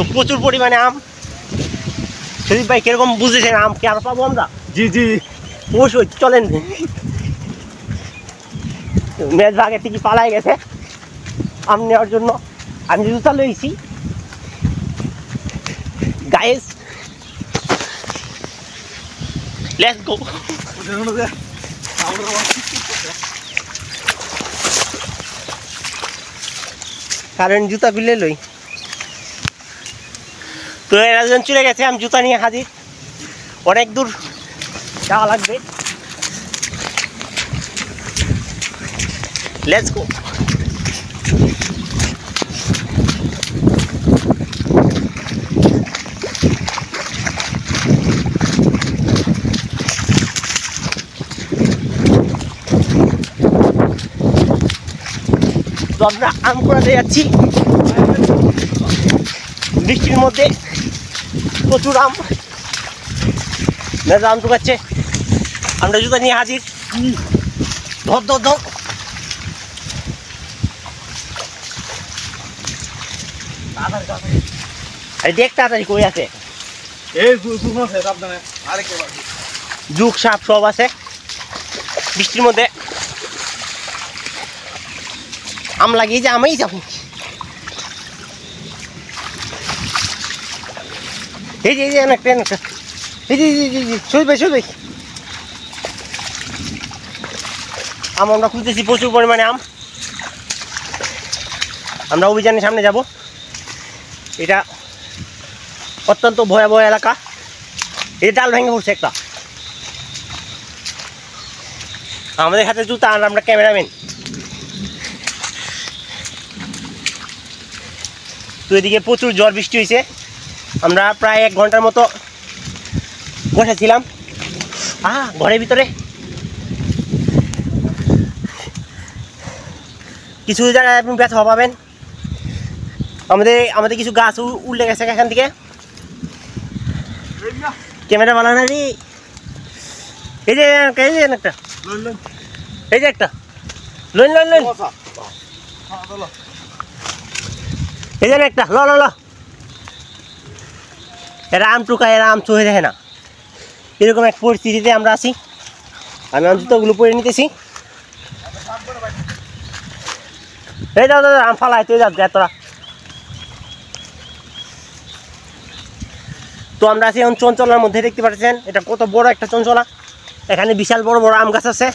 তো প্রচুর পরিমাণে আম। সুদীপ ভাই কিরকম বুঝেছেন আম কি আরো পাবো আমরা? জি জি অবশ্যই চলেন। মেজ আগে থেকে পালাই গেছে আম নেওয়ার জন্য, আমি জুতা লইছি। Guys let's go. কারণ জুতা খুলে লই। তো একজন চলে গেছে, আমি জুতা নিয়ে হাজির। অনেক দূর যাওয়া লাগবে, লেটস গো। তো আমরা আম কুড়াতে যাচ্ছি বৃষ্টির মধ্যে, প্রচুর আম। মেয়েরা আম টুকাচ্ছে, আমরা জুতা নিয়ে হাজির। ধর ধর ধর। দেখ তাড়াতাড়ি কই আছে, জুক সাপ সব আছে বৃষ্টির মধ্যে। আম লাগিয়ে যে আমেই যাবো। এই যে অনেকটা অনেকটা, এই যে শুনবে আম আমরা খুঁজতেছি, প্রচুর পরিমাণে আম। আমরা অভিযানের সামনে যাব। এটা অত্যন্ত ভয়াবহ এলাকা। এই ডাল ভেঙে পড়ছে একটা। আমাদের হাতে জুতা আর আমরা ক্যামেরাম্যান। তো এদিকে প্রচুর ঝড় বৃষ্টি হয়েছে, আমরা প্রায় 1 ঘন্টার মতো বসেছিলাম ঘরের ভিতরে। কিছু জায়গায় আপনি ব্যথা পাবেন। আমাদের কিছু গাছ উল্টে গেছে এখান থেকে। ক্যামেরা বানানো রে। এই যে একটা এই যে একটা লোন এই যে একটা ল এরা আম টুকায়, এরা আম চুহে দেখে না। এরকম এক পরিস্থিতিতে আমরা আছি। আমি আম জুতোগুলো পরে নিতেছি। এই দাদা আম ফালাই তুই যাস তোরা। তো আমরা আছি এখন চঞ্চলার মধ্যে, দেখতে পাচ্ছেন এটা কত বড় একটা চঞ্চলা। এখানে বিশাল বড় বড় আম গাছ আছে।